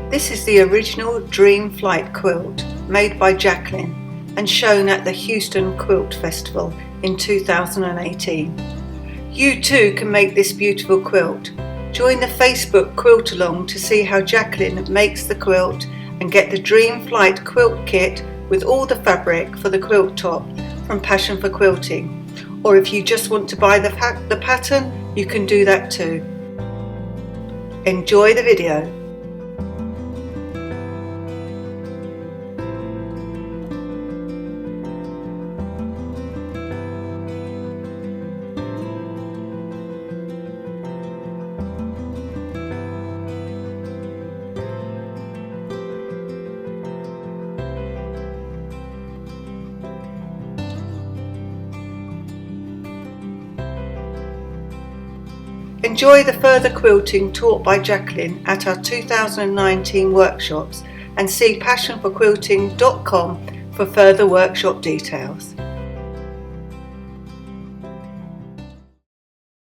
This is the original Dream Flight quilt made by Jacqueline and shown at the Houston Quilt Festival in 2018. You too can make this beautiful quilt. Join the Facebook quilt along to see how Jacqueline makes the quilt and get the Dream Flight quilt kit with all the fabric for the quilt top from Passion for Quilting. Or if you just want to buy the pattern, you can do that too. Enjoy the video. Enjoy the further quilting taught by Jacqueline at our 2019 workshops and see passion4quilting.com for further workshop details.